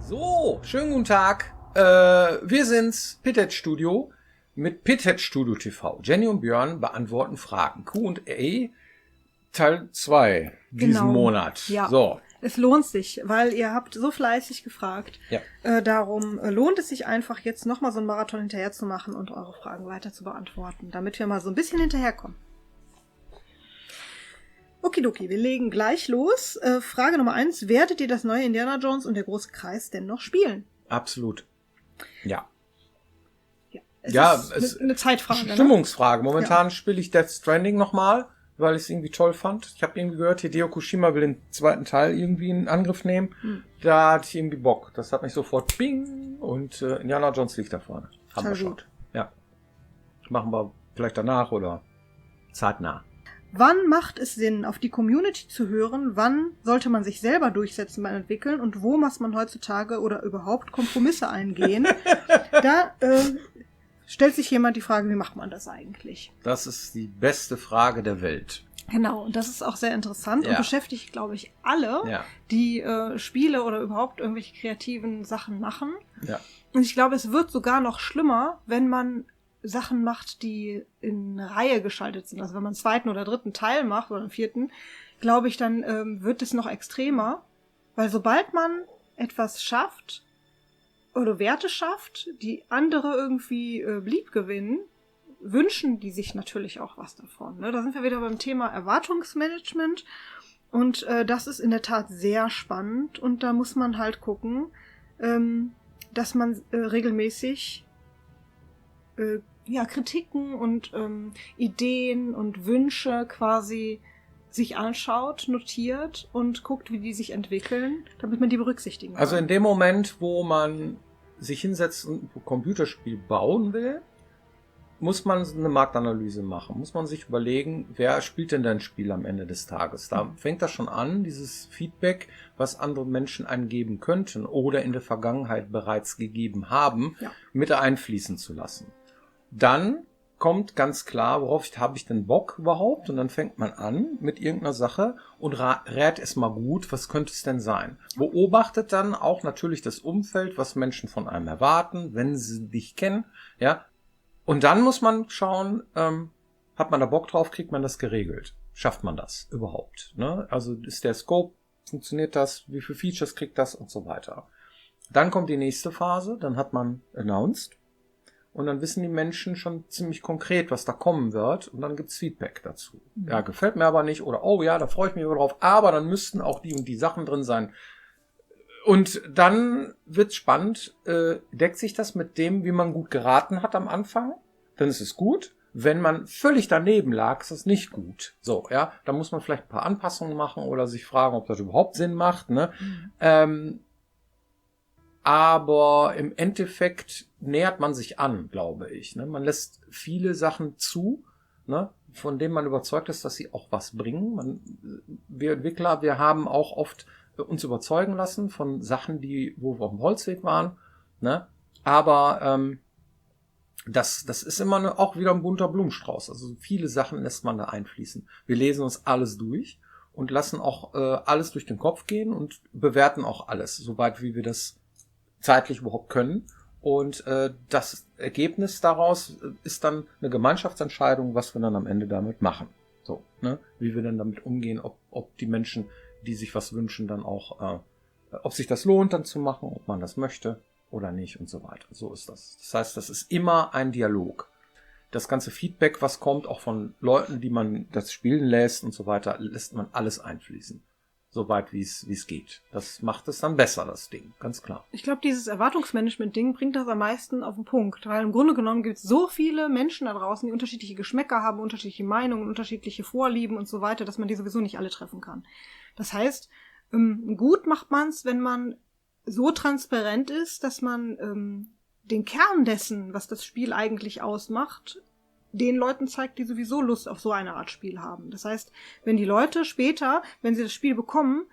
So, schönen guten Tag. Wir sind's, Pithead Studio, mit Pithead Studio TV. Jenny und Björn beantworten Fragen. Q&A Teil 2 diesen Monat. Ja. So. Es lohnt sich, weil ihr habt so fleißig gefragt. Ja. Darum lohnt es sich einfach, jetzt nochmal so einen Marathon hinterher zu machen und eure Fragen weiter zu beantworten, damit wir mal so ein bisschen hinterherkommen. Okidoki, wir legen gleich los. Frage Nummer 1. Werdet ihr das neue Indiana Jones und der große Kreis denn noch spielen? Absolut. Ja. Ja, es ist eine Zeitfrage. Stimmungsfrage. Momentan spiele ich Death Stranding nochmal, weil ich es irgendwie toll fand. Ich habe irgendwie gehört, Hideo Kojima will den zweiten Teil irgendwie in Angriff nehmen. Da hatte ich irgendwie Bock. Das hat mich sofort bing und Indiana Jones liegt da vorne. Haben wir schon. Ja. Machen wir vielleicht danach oder zeitnah. Wann macht es Sinn, auf die Community zu hören? Wann sollte man sich selber durchsetzen beim Entwickeln? Und wo muss man heutzutage oder überhaupt Kompromisse eingehen? Da stellt sich jemand die Frage, wie macht man das eigentlich? Das ist die beste Frage der Welt. Genau, und das ist auch sehr interessant und beschäftigt, glaube ich, alle, die Spiele oder überhaupt irgendwelche kreativen Sachen machen. Ja. Und ich glaube, es wird sogar noch schlimmer, wenn man Sachen macht, die in Reihe geschaltet sind. Also wenn man einen zweiten oder dritten Teil macht oder einen vierten, glaube ich, dann wird es noch extremer. Weil sobald man etwas schafft oder Werte schafft, die andere irgendwie lieb gewinnen, wünschen die sich natürlich auch was davon. Ne? Da sind wir wieder beim Thema Erwartungsmanagement. Und das ist in der Tat sehr spannend. Und da muss man halt gucken, dass man regelmäßig Kritiken und Ideen und Wünsche quasi sich anschaut, notiert und guckt, wie die sich entwickeln, damit man die berücksichtigen kann. Also in dem Moment, wo man sich hinsetzt und ein Computerspiel bauen will, muss man eine Marktanalyse machen. Muss man sich überlegen, wer spielt denn dein Spiel am Ende des Tages? Da fängt das schon an, dieses Feedback, was andere Menschen einem geben könnten oder in der Vergangenheit bereits gegeben haben, mit einfließen zu lassen. Dann kommt ganz klar, worauf habe ich denn Bock überhaupt? Und dann fängt man an mit irgendeiner Sache und rät es mal gut, was könnte es denn sein? Beobachtet dann auch natürlich das Umfeld, was Menschen von einem erwarten, wenn sie dich kennen, ja. Und dann muss man schauen, hat man da Bock drauf, kriegt man das geregelt? Schafft man das überhaupt? Ne? Also ist der Scope, funktioniert das, wie viele Features kriegt das und so weiter. Dann kommt die nächste Phase, dann hat man announced und dann wissen die Menschen schon ziemlich konkret, was da kommen wird und dann gibt's Feedback dazu. Ja, gefällt mir aber nicht oder oh ja, da freue ich mich drauf, aber dann müssten auch die und die Sachen drin sein. Und dann wird's spannend, deckt sich das mit dem, wie man gut geraten hat am Anfang, dann ist es gut. Wenn man völlig daneben lag, ist es nicht gut. So, ja, da muss man vielleicht ein paar Anpassungen machen oder sich fragen, ob das überhaupt Sinn macht, ne? Aber im Endeffekt nähert man sich an, glaube ich, ne? Man lässt viele Sachen zu, ne? Von denen man überzeugt ist, dass sie auch was bringen. Wir Entwickler, wir haben auch oft uns überzeugen lassen von Sachen, wo wir auf dem Holzweg waren, ne? Aber das ist immer auch wieder ein bunter Blumenstrauß. Also viele Sachen lässt man da einfließen. Wir lesen uns alles durch und lassen auch alles durch den Kopf gehen und bewerten auch alles, soweit wie wir das zeitlich überhaupt können. Und das Ergebnis daraus ist dann eine Gemeinschaftsentscheidung, was wir dann am Ende damit machen. So, ne? Wie wir dann damit umgehen, ob die Menschen, die sich was wünschen, dann auch, ob sich das lohnt, dann zu machen, ob man das möchte oder nicht und so weiter. So ist das. Das heißt, das ist immer ein Dialog. Das ganze Feedback, was kommt, auch von Leuten, die man das spielen lässt und so weiter, lässt man alles einfließen. Soweit wie es geht. Das macht es dann besser, das Ding, ganz klar. Ich glaube, dieses Erwartungsmanagement-Ding bringt das am meisten auf den Punkt, weil im Grunde genommen gibt es so viele Menschen da draußen, die unterschiedliche Geschmäcker haben, unterschiedliche Meinungen, unterschiedliche Vorlieben und so weiter, dass man die sowieso nicht alle treffen kann. Das heißt, gut macht man es, wenn man so transparent ist, dass man den Kern dessen, was das Spiel eigentlich ausmacht, den Leuten zeigt, die sowieso Lust auf so eine Art Spiel haben. Das heißt, wenn die Leute später, wenn sie das Spiel bekommen,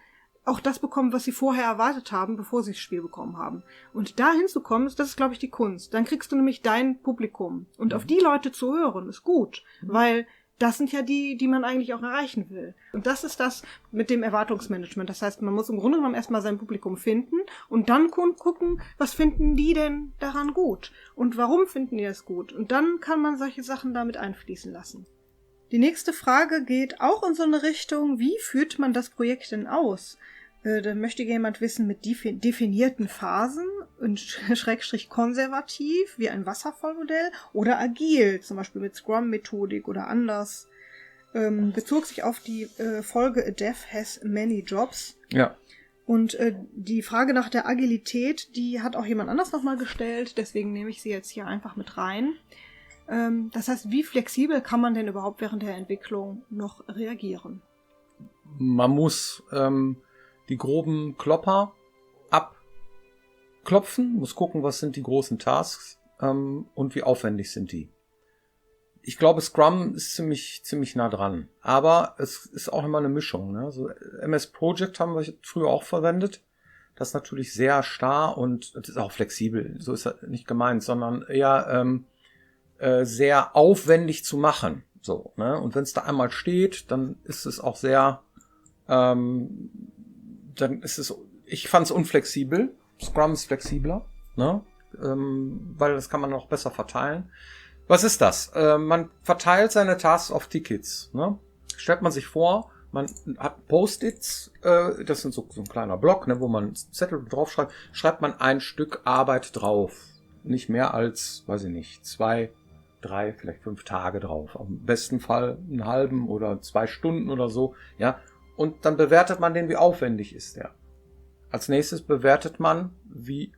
auch das bekommen, was sie vorher erwartet haben, bevor sie das Spiel bekommen haben. Und da hinzukommen, das ist, glaube ich, die Kunst. Dann kriegst du nämlich dein Publikum. Und auf die Leute zu hören, ist gut. Weil das sind ja die man eigentlich auch erreichen will. Und das ist das mit dem Erwartungsmanagement. Das heißt, man muss im Grunde genommen erstmal sein Publikum finden und dann gucken, was finden die denn daran gut? Und warum finden die das gut? Und dann kann man solche Sachen damit einfließen lassen. Die nächste Frage geht auch in so eine Richtung, wie führt man das Projekt denn aus? Da möchte jemand wissen, mit definierten Phasen und Schrägstrich konservativ, wie ein Wasserfallmodell, oder agil, zum Beispiel mit Scrum-Methodik oder anders. Bezog sich auf die Folge A Dev Has Many Jobs. Ja. Und die Frage nach der Agilität, die hat auch jemand anders nochmal gestellt, deswegen nehme ich sie jetzt hier einfach mit rein. Das heißt, wie flexibel kann man denn überhaupt während der Entwicklung noch reagieren? Man muss die groben Klopper abklopfen, muss gucken, was sind die großen Tasks und wie aufwendig sind die. Ich glaube, Scrum ist ziemlich nah dran, aber es ist auch immer eine Mischung. Ne? So MS Project haben wir früher auch verwendet. Das ist natürlich sehr starr und das ist auch flexibel. So ist das nicht gemeint, sondern eher sehr aufwendig zu machen. So, ne? Und wenn es da einmal steht, dann ist es auch sehr ich fand es unflexibel. Scrum ist flexibler, ne? Weil das kann man noch besser verteilen. Was ist das? Man verteilt seine Tasks auf Tickets, ne? Stellt man sich vor, man hat Post-its, das sind so ein kleiner Block, ne, wo man Zettel draufschreibt, schreibt man ein Stück Arbeit drauf. Nicht mehr als, weiß ich nicht, 2, 3, vielleicht 5 Tage drauf. Am besten Fall einen halben oder 2 Stunden oder so, ja. Und dann bewertet man den, wie aufwendig ist der. Als nächstes bewertet man, wie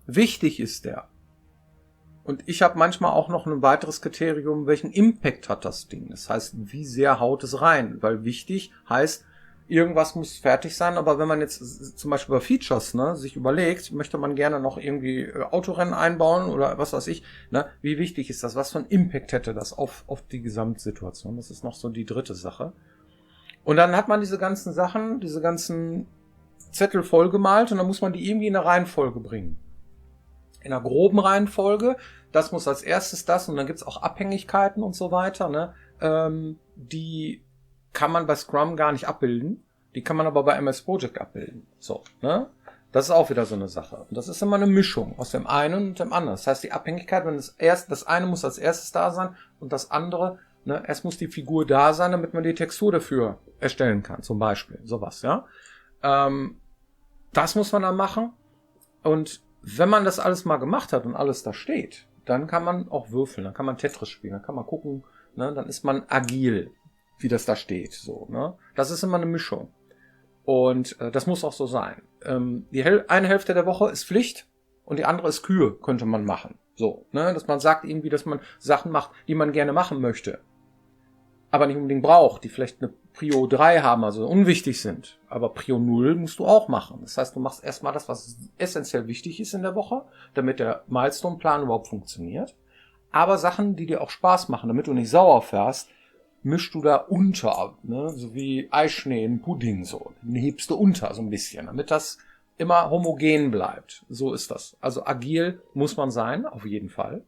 wichtig ist der. Und ich habe manchmal auch noch ein weiteres Kriterium, welchen Impact hat das Ding. Das heißt, wie sehr haut es rein. Weil wichtig heißt, irgendwas muss fertig sein. Aber wenn man jetzt zum Beispiel bei Features sich überlegt, möchte man gerne noch irgendwie Autorennen einbauen oder was weiß ich. Ne? Wie wichtig ist das? Was für einen Impact hätte das auf die Gesamtsituation? Das ist noch so die dritte Sache. Und dann hat man diese ganzen Sachen, diese ganzen Zettel vollgemalt und dann muss man die irgendwie in eine Reihenfolge bringen. In einer groben Reihenfolge, das muss als erstes das und dann gibt's auch Abhängigkeiten und so weiter, ne? Die kann man bei Scrum gar nicht abbilden, die kann man aber bei MS Project abbilden. So, ne? Das ist auch wieder so eine Sache. Und das ist immer eine Mischung aus dem einen und dem anderen. Das heißt, die Abhängigkeit, wenn das eine muss als erstes da sein und das andere, ne, erst muss die Figur da sein, damit man die Textur dafür erstellen kann, zum Beispiel. Sowas, ja. Das muss man dann machen. Und wenn man das alles mal gemacht hat und alles da steht, dann kann man auch würfeln, dann kann man Tetris spielen, dann kann man gucken, ne, dann ist man agil, wie das da steht. So, ne. Das ist immer eine Mischung. Und das muss auch so sein. Die eine Hälfte der Woche ist Pflicht und die andere ist Kür, könnte man machen. So, ne, dass man sagt irgendwie, dass man Sachen macht, die man gerne machen möchte, aber nicht unbedingt braucht, die vielleicht eine Prio 3 haben, also unwichtig sind. Aber Prio 0 musst du auch machen. Das heißt, du machst erstmal das, was essentiell wichtig ist in der Woche, damit der Milestone-Plan überhaupt funktioniert. Aber Sachen, die dir auch Spaß machen, damit du nicht sauer fährst, mischst du da unter, ne? So wie Eischnee in Pudding, so. Den hebst du unter so ein bisschen, damit das immer homogen bleibt. So ist das. Also agil muss man sein, auf jeden Fall.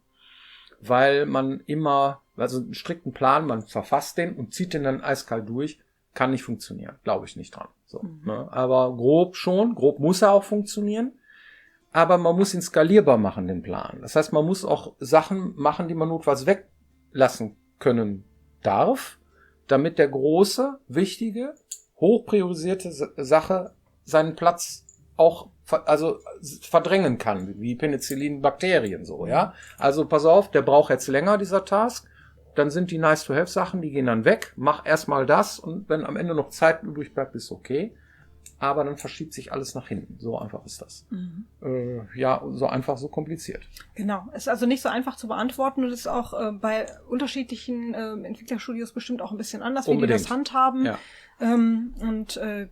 Weil man immer, also einen strikten Plan, man verfasst den und zieht den dann eiskalt durch, kann nicht funktionieren. Glaube ich nicht dran. So, ne? Aber grob schon, grob muss er auch funktionieren. Aber man muss ihn skalierbar machen, den Plan. Das heißt, man muss auch Sachen machen, die man notfalls weglassen können darf, damit der große, wichtige, hochpriorisierte Sache seinen Platz auch verdrängen kann, wie Penicillin, Bakterien so, ja. Also pass auf, der braucht jetzt länger, dieser Task, dann sind die Nice-to-have-Sachen, die gehen dann weg, mach erstmal das und wenn am Ende noch Zeit übrig bleibt, ist okay. Aber dann verschiebt sich alles nach hinten. So einfach ist das. Ja, so einfach, so kompliziert. Genau. Ist also nicht so einfach zu beantworten und ist auch bei unterschiedlichen Entwicklerstudios bestimmt auch ein bisschen anders, wie die das handhaben. Ja.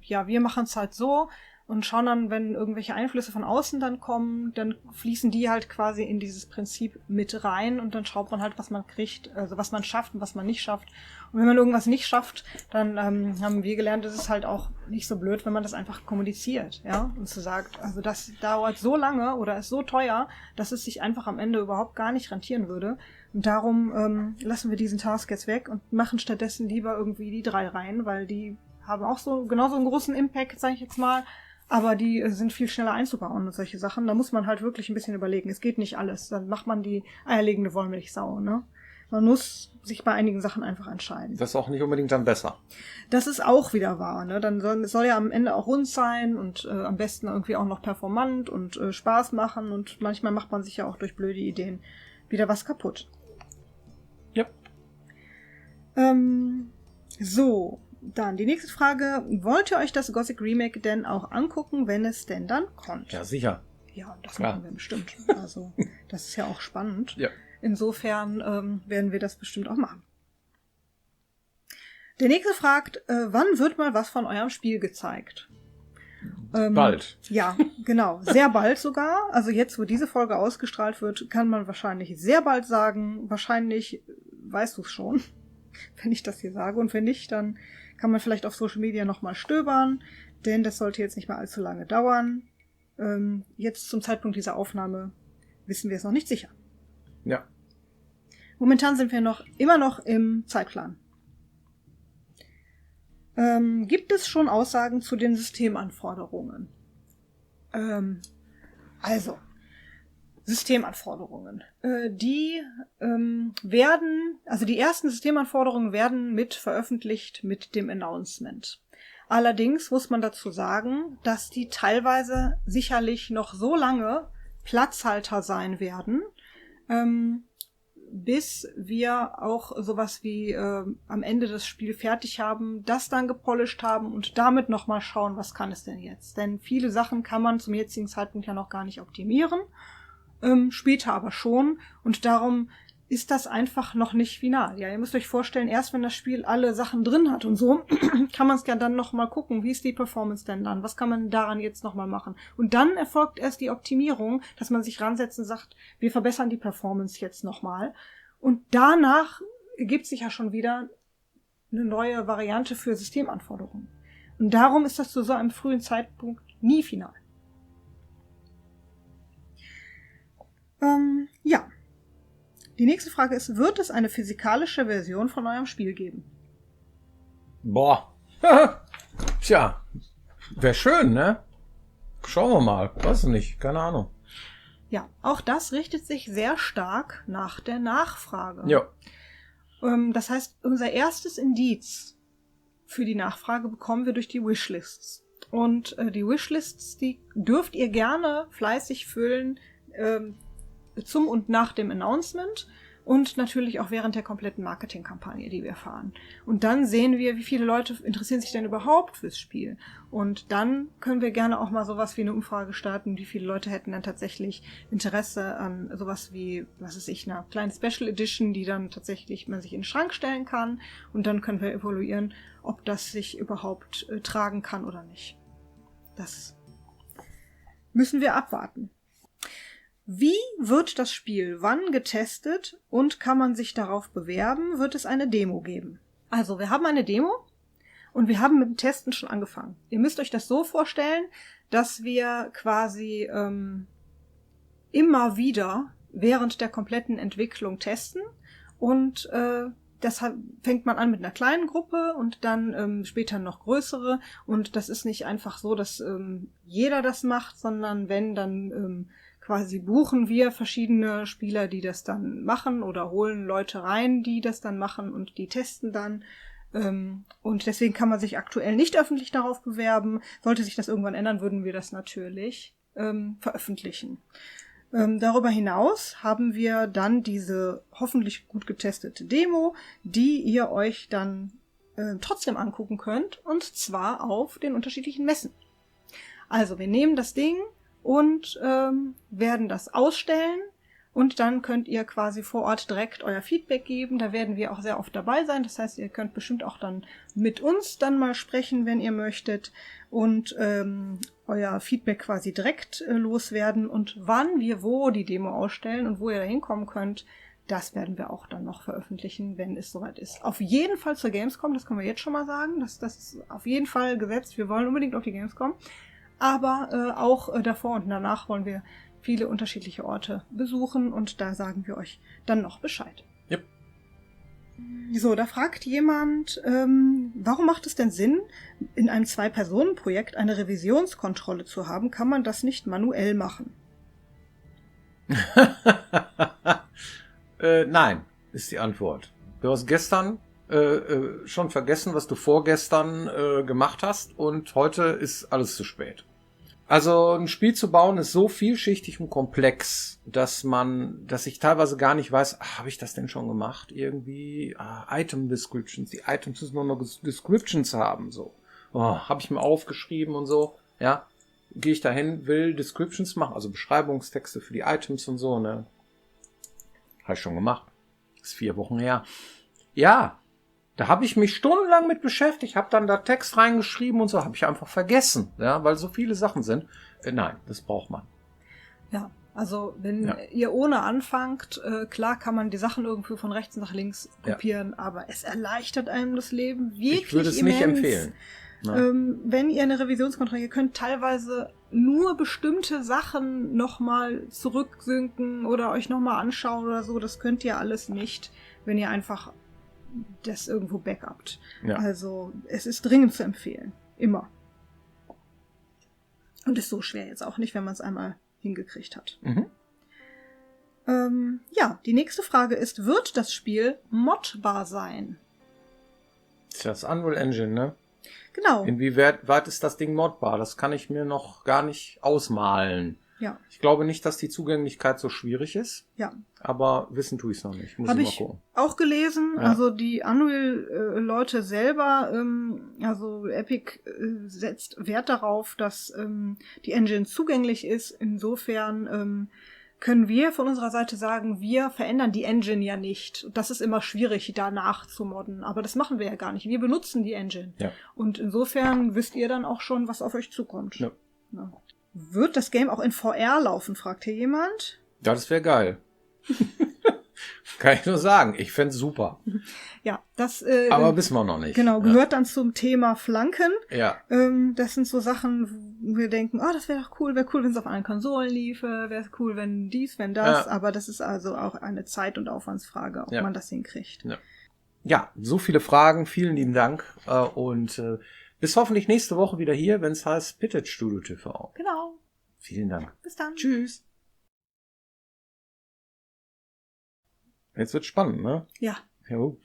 Ja, wir machen es halt so. und schauen dann, wenn irgendwelche Einflüsse von außen dann kommen, dann fließen die halt quasi in dieses Prinzip mit rein und dann schaut man halt, was man kriegt, also was man schafft und was man nicht schafft. Und wenn man irgendwas nicht schafft, dann haben wir gelernt, es ist halt auch nicht so blöd, wenn man das einfach kommuniziert, ja, und so sagt, also das dauert so lange oder ist so teuer, dass es sich einfach am Ende überhaupt gar nicht rentieren würde. Und darum lassen wir diesen Task jetzt weg und machen stattdessen lieber irgendwie die 3 rein, weil die haben auch so genauso einen großen Impact, sage ich jetzt mal, aber die sind viel schneller einzubauen und solche Sachen. Da muss man halt wirklich ein bisschen überlegen. Es geht nicht alles. Dann macht man die eierlegende Wollmilchsau, ne? Man muss sich bei einigen Sachen einfach entscheiden. Das ist auch nicht unbedingt dann besser. Das ist auch wieder wahr, ne? Dann soll ja am Ende auch rund sein und am besten irgendwie auch noch performant und Spaß machen und manchmal macht man sich ja auch durch blöde Ideen wieder was kaputt. Ja. So, dann die nächste Frage. Wollt ihr euch das Gothic Remake denn auch angucken, wenn es denn dann kommt? Ja, sicher. Ja, das machen wir bestimmt. Also, das ist ja auch spannend. Ja. Insofern werden wir das bestimmt auch machen. Der nächste fragt, wann wird mal was von eurem Spiel gezeigt? Bald. Ja, genau. Sehr bald sogar. Also jetzt, wo diese Folge ausgestrahlt wird, kann man wahrscheinlich sehr bald sagen. Wahrscheinlich weißt du es schon, wenn ich das hier sage. Und wenn nicht, dann kann man vielleicht auf Social Media nochmal stöbern, denn das sollte jetzt nicht mehr allzu lange dauern. Jetzt zum Zeitpunkt dieser Aufnahme wissen wir es noch nicht sicher. Ja. Momentan sind wir immer noch im Zeitplan. Gibt es schon Aussagen zu den Systemanforderungen? Also, Systemanforderungen. Die ersten Systemanforderungen werden mit veröffentlicht mit dem Announcement. Allerdings muss man dazu sagen, dass die teilweise sicherlich noch so lange Platzhalter sein werden, bis wir auch sowas wie am Ende das Spiel fertig haben, das dann gepolished haben und damit nochmal schauen, was kann es denn jetzt? Denn viele Sachen kann man zum jetzigen Zeitpunkt ja noch gar nicht optimieren, später aber schon und darum ist das einfach noch nicht final. Ja, ihr müsst euch vorstellen, erst wenn das Spiel alle Sachen drin hat und so, kann man es ja dann nochmal gucken, wie ist die Performance denn dann? Was kann man daran jetzt nochmal machen? Und dann erfolgt erst die Optimierung, dass man sich ransetzt und sagt, wir verbessern die Performance jetzt nochmal. Und danach ergibt sich ja schon wieder eine neue Variante für Systemanforderungen. Und darum ist das zu so einem frühen Zeitpunkt nie final. Ja. Die nächste Frage ist, wird es eine physikalische Version von eurem Spiel geben? Boah. Tja. Wäre schön, ne? Schauen wir mal. Weiß nicht. Keine Ahnung. Ja, auch das richtet sich sehr stark nach der Nachfrage. Ja. Das heißt, unser erstes Indiz für die Nachfrage bekommen wir durch die Wishlists. Und die Wishlists, die dürft ihr gerne fleißig füllen, zum und nach dem Announcement und natürlich auch während der kompletten Marketingkampagne, die wir fahren. Und dann sehen wir, wie viele Leute interessieren sich denn überhaupt fürs Spiel. Und dann können wir gerne auch mal sowas wie eine Umfrage starten, wie viele Leute hätten dann tatsächlich Interesse an sowas wie, was weiß ich, einer kleinen Special Edition, die dann tatsächlich man sich in den Schrank stellen kann. Und dann können wir evaluieren, ob das sich überhaupt tragen kann oder nicht. Das müssen wir abwarten. Wie wird das Spiel wann getestet und kann man sich darauf bewerben? Wird es eine Demo geben? Also, wir haben eine Demo und wir haben mit dem Testen schon angefangen. Ihr müsst euch das so vorstellen, dass wir quasi immer wieder während der kompletten Entwicklung testen und das fängt man an mit einer kleinen Gruppe und dann später noch größere und das ist nicht einfach so, dass jeder das macht, sondern wenn, dann quasi buchen wir verschiedene Spieler, die das dann machen oder holen Leute rein, die das dann machen und die testen dann. Und deswegen kann man sich aktuell nicht öffentlich darauf bewerben. Sollte sich das irgendwann ändern, würden wir das natürlich veröffentlichen. Darüber hinaus haben wir dann diese hoffentlich gut getestete Demo, die ihr euch dann trotzdem angucken könnt, und zwar auf den unterschiedlichen Messen. Also wir nehmen das Ding und werden das ausstellen Und dann könnt ihr quasi vor Ort direkt euer Feedback geben. Da werden wir auch sehr oft dabei sein. Das heißt, ihr könnt bestimmt auch dann mit uns dann mal sprechen, wenn ihr möchtet. Und euer Feedback quasi direkt loswerden. Und wann wir wo die Demo ausstellen und wo ihr da hinkommen könnt, das werden wir auch dann noch veröffentlichen, wenn es soweit ist. Auf jeden Fall zur Gamescom, das können wir jetzt schon mal sagen. Das ist auf jeden Fall gesetzt. Wir wollen unbedingt auf die Gamescom. Aber auch davor und danach wollen wir viele unterschiedliche Orte besuchen und da sagen wir euch dann noch Bescheid. Yep. So, da fragt jemand, warum macht es denn Sinn, in einem 2-Personen-Projekt eine Revisionskontrolle zu haben? Kann man das nicht manuell machen? Nein, ist die Antwort. Du hast gestern schon vergessen, was du vorgestern gemacht hast und heute ist alles zu spät. Also ein Spiel zu bauen ist so vielschichtig und komplex, dass ich teilweise gar nicht weiß, habe ich das denn schon gemacht? Irgendwie Item Descriptions. Die Items müssen nur noch Descriptions haben. So, habe ich mir aufgeschrieben und so. Ja, gehe ich dahin, will Descriptions machen, also Beschreibungstexte für die Items und so. Ne, habe ich schon gemacht. Ist 4 Wochen her. Ja. Da habe ich mich stundenlang mit beschäftigt, habe dann da Text reingeschrieben und so, habe ich einfach vergessen, ja, weil so viele Sachen sind. Nein, das braucht man. Ja, also wenn ihr ohne anfangt, klar kann man die Sachen irgendwie von rechts nach links kopieren, aber es erleichtert einem das Leben wirklich Ich würde es immens. nicht empfehlen. Wenn ihr eine Revisionskontrolle, ihr könnt teilweise nur bestimmte Sachen nochmal zurücksynken oder euch nochmal anschauen oder so, das könnt ihr alles nicht, wenn ihr einfach das irgendwo backupt. Ja. Also es ist dringend zu empfehlen. Immer. Und ist so schwer jetzt auch nicht, wenn man es einmal hingekriegt hat. Die nächste Frage ist, wird das Spiel modbar sein? Das Unreal Engine, ne? Genau. Inwieweit ist das Ding modbar? Das kann ich mir noch gar nicht ausmalen. Ja. Ich glaube nicht, dass die Zugänglichkeit so schwierig ist. Ja. Aber wissen tue ich es noch nicht. Muss ich mal gucken. Auch gelesen. Ja. Also die Unreal-Leute selber, also Epic setzt Wert darauf, dass die Engine zugänglich ist. Insofern können wir von unserer Seite sagen, wir verändern die Engine ja nicht. Das ist immer schwierig, danach zu modden. Aber das machen wir ja gar nicht. Wir benutzen die Engine. Ja. Und insofern wisst ihr dann auch schon, was auf euch zukommt. Ja. Ja. Wird das Game auch in VR laufen, fragt hier jemand. Ja, das wäre geil. Kann ich nur sagen. Ich fänd's super. Ja, das... aber wissen wir noch nicht. Genau, gehört dann zum Thema Flanken. Ja. Das sind so Sachen, wo wir denken, das wäre doch cool, wäre cool, wenn es auf allen Konsolen liefe, wäre cool, wenn dies, wenn das. Ja. Aber das ist also auch eine Zeit- und Aufwandsfrage, ob man das hinkriegt. Ja, so viele Fragen. Vielen lieben Dank. Und bis hoffentlich nächste Woche wieder hier, wenn es heißt Pitted Studio TV. Genau. Vielen Dank. Bis dann. Tschüss. Jetzt wird's spannend, ne? Ja. Jo.